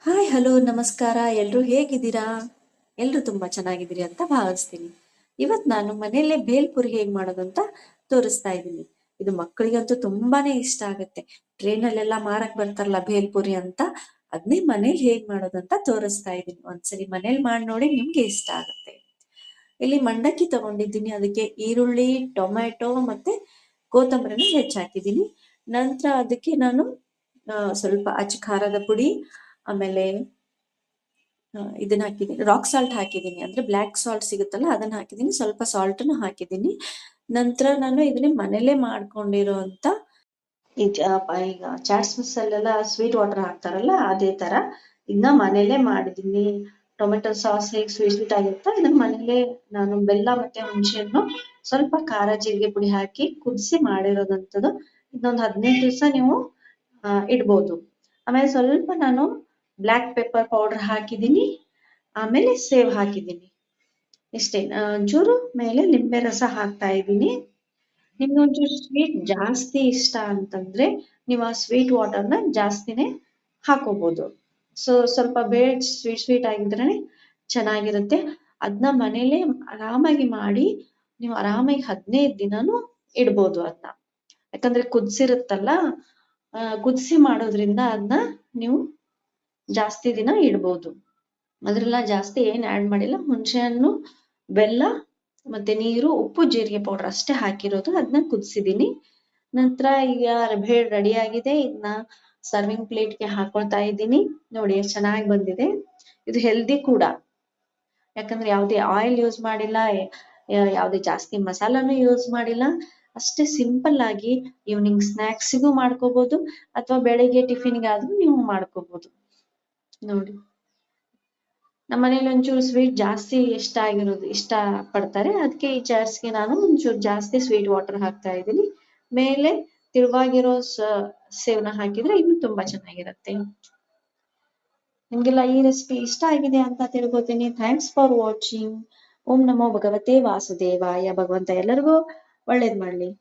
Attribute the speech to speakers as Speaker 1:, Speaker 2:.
Speaker 1: Hi hello ನಮಸ್ಕಾರ. ಎಲ್ರು ಹೇಗಿದ್ದೀರಾ? ಎಲ್ರು ತುಂಬಾ ಚೆನ್ನಾಗಿದ್ದೀರಿ ಅಂತ ಭಾವಿಸ್ತೀನಿ. ಇವತ್ ನಾನು ಮನೆಯಲ್ಲೇ ಭೇಲ್ಪುರಿ ಹೇಗ್ ಮಾಡೋದು ಅಂತ ತೋರಿಸ್ತಾ ಇದ್ದೀನಿ. ಇದು ಮಕ್ಕಳಿಗಂತೂ ತುಂಬಾನೇ ಇಷ್ಟ ಆಗುತ್ತೆ. ಟ್ರೈನಲ್ಲೆಲ್ಲ ಮಾರಕ್ ಬರ್ತಾರಲ್ಲ ಭೇಲ್ಪುರಿ ಅಂತ, ಅದನ್ನೇ ಮನೇಲಿ ಹೇಗ್ ಮಾಡೋದು ಅಂತ ತೋರಿಸ್ತಾ ಇದ್ದೀನಿ. ಒಂದ್ಸರಿ ಮನೇಲಿ ಮಾಡಿ ನೋಡಿ, ನಿಮ್ಗೆ ಇಷ್ಟ ಆಗುತ್ತೆ. ಇಲ್ಲಿ ಮಂಡಕ್ಕಿ ತಗೊಂಡಿದ್ದೀನಿ. ಅದಕ್ಕೆ ಈರುಳ್ಳಿ, ಟೊಮ್ಯಾಟೊ ಮತ್ತೆ ಕೊತ್ತಂಬರಿನ ಹೆಚ್ಚಾಕಿದ್ದೀನಿ. ನಂತರ ಅದಕ್ಕೆ ನಾನು ಸ್ವಲ್ಪ ಅಚ್ಚ ಖಾರದ ಪುಡಿ, ಆಮೇಲೆ ಇದನ್ನ ಹಾಕಿದ್ದೀನಿ, ರಾಕ್ ಸಾಲ್ಟ್ ಹಾಕಿದ್ದೀನಿ. ಅಂದ್ರೆ ಬ್ಲ್ಯಾಕ್ ಸಾಲ್ಟ್ ಸಿಗುತ್ತಲ್ಲ, ಅದನ್ನ ಹಾಕಿದ್ದೀನಿ. ಸ್ವಲ್ಪ ಸಾಲ್ಟನ್ನು ಹಾಕಿದ್ದೀನಿ. ನಂತರ ನಾನು ಇದನ್ನ ಮನೇಲೆ ಮಾಡ್ಕೊಂಡಿರೋಂತ ಈಗ ಚಾಟ್ಸ್ ಮಸಾಲೆಲ್ಲ ಸ್ವೀಟ್ ವಾಟರ್ ಹಾಕ್ತಾರಲ್ಲ, ಅದೇ ತರ ಇದನ್ನ ಮನೇಲೆ ಮಾಡಿದೀನಿ. ಟೊಮೆಟೊ ಸಾಸ್ ಹೇಗೆ ಸ್ವೀಟ್ ಸ್ವೀಟ್ ಆಗಿರುತ್ತೋ, ಇದನ್ನ ಮನೇಲೆ ನಾನು ಬೆಲ್ಲ ಮತ್ತೆ ಹುಣಸೆಹಣ್ಣು ಸ್ವಲ್ಪ ಖಾರ ಜೀರಿಗೆ ಪುಡಿ ಹಾಕಿ ಕುದಿಸಿ ಮಾಡಿರೋದಂಥದ್ದು. ಇದೊಂದು 15 ದಿವಸ ನೀವು ಇಡ್ಬೋದು. ಆಮೇಲೆ ಸ್ವಲ್ಪ ನಾನು ಬ್ಲ್ಯಾಕ್ ಪೆಪ್ಪರ್ ಪೌಡರ್ ಹಾಕಿದ್ದೀನಿ. ಆಮೇಲೆ ಸೇವ್ ಹಾಕಿದ್ದೀನಿ. ಇಷ್ಟೇ. ಒಂಚೂರು ಮೇಲೆ ಲಿಂಬೆ ರಸ ಹಾಕ್ತಾ ಇದ್ದೀನಿ. ನಿಮ್ಗೆ ಒಂಚೂರು ಸ್ವೀಟ್ ಜಾಸ್ತಿ ಇಷ್ಟ ಅಂತಂದ್ರೆ ನೀವು ಆ ಸ್ವೀಟ್ ವಾಟರ್ನ ಜಾಸ್ತಿನೇ ಹಾಕೋಬಹುದು. ಸೊ ಸ್ವಲ್ಪ ಬೇಳೆ ಸ್ವೀಟ್ ಸ್ವೀಟ್ ಆಗಿದ್ರೆ ಚೆನ್ನಾಗಿರುತ್ತೆ. ಅದನ್ನ ಮನೇಲೆ ಆರಾಮಾಗಿ ಮಾಡಿ ನೀವು ಆರಾಮಾಗಿ 15 ದಿನಾನು ಇಡ್ಬೋದು ಅದನ್ನ. ಯಾಕಂದ್ರೆ ಕುದಿಸಿರುತ್ತಲ್ಲ, ಕುದಿಸಿ ಮಾಡೋದ್ರಿಂದ ಅದನ್ನ ನೀವು ಜಾಸ್ತಿ ದಿನ ಇಡ್ಬೋದು. ಅದ್ರೆಲ್ಲ ಜಾಸ್ತಿ ಏನ್ ಆಡ್ ಮಾಡಿಲ್ಲ. ಹುಣಸೆ ಹಣ್ಣು, ಬೆಲ್ಲ ಮತ್ತೆ ನೀರು, ಉಪ್ಪು, ಜೀರಿಗೆ ಪೌಡರ್ ಅಷ್ಟೇ ಹಾಕಿರೋದು. ಅದನ್ನ ಕುದಿಸಿದೀನಿ. ನಂತರ ಈಗ ಭೇಳ್ ರೆಡಿ ಆಗಿದೆ. ಇದನ್ನ ಸರ್ವಿಂಗ್ ಪ್ಲೇಟ್ಗೆ ಹಾಕೊಳ್ತಾ ಇದ್ದೀನಿ. ನೋಡಿ ಎಷ್ಟು ಚೆನ್ನಾಗಿ ಬಂದಿದೆ. ಇದು ಹೆಲ್ದಿ ಕೂಡ, ಯಾಕಂದ್ರೆ ಯಾವುದೇ ಆಯಿಲ್ ಯೂಸ್ ಮಾಡಿಲ್ಲ, ಯಾವುದೇ ಜಾಸ್ತಿ ಮಸಾಲಾನು ಯೂಸ್ ಮಾಡಿಲ್ಲ. ಅಷ್ಟೇ ಸಿಂಪಲ್ ಆಗಿ ಈವ್ನಿಂಗ್ ಸ್ನಾಕ್ಸಿಗೂ ಮಾಡ್ಕೋಬಹುದು, ಅಥವಾ ಬೆಳಿಗ್ಗೆ ಟಿಫಿನ್ಗಾದ್ರೂ ನೀವು ಮಾಡ್ಕೋಬಹುದು. ನೋಡಿ, ನಮ್ಮ ಮನೇಲಿ ಒಂಚೂರು ಸ್ವೀಟ್ ಜಾಸ್ತಿ ಇಷ್ಟ ಪಡ್ತಾರೆ. ಅದಕ್ಕೆ ಈ ಚಾಟ್ಸ್ಗೆ ನಾನು ಒಂಚೂರು ಜಾಸ್ತಿ ಸ್ವೀಟ್ ವಾಟರ್ ಹಾಕ್ತಾ ಇದ್ದೀನಿ. ಮೇಲೆ ತಿರುವಾಗಿರೋ ಸೇವ್ನ ಹಾಕಿದ್ರೆ ಇನ್ನು ತುಂಬಾ ಚೆನ್ನಾಗಿರುತ್ತೆ. ನಿಮ್ಗೆಲ್ಲ ಈ ರೆಸಿಪಿ ಇಷ್ಟ ಆಗಿದೆ ಅಂತ ತಿಳ್ಕೊತೀನಿ. Thanks for watching. ಓಂ ನಮೋ ಭಗವತೆ ವಾಸುದೇವಾಯ. ಭಗವಂತ ಎಲ್ಲರಿಗೂ ಒಳ್ಳೇದ್ ಮಾಡ್ಲಿ.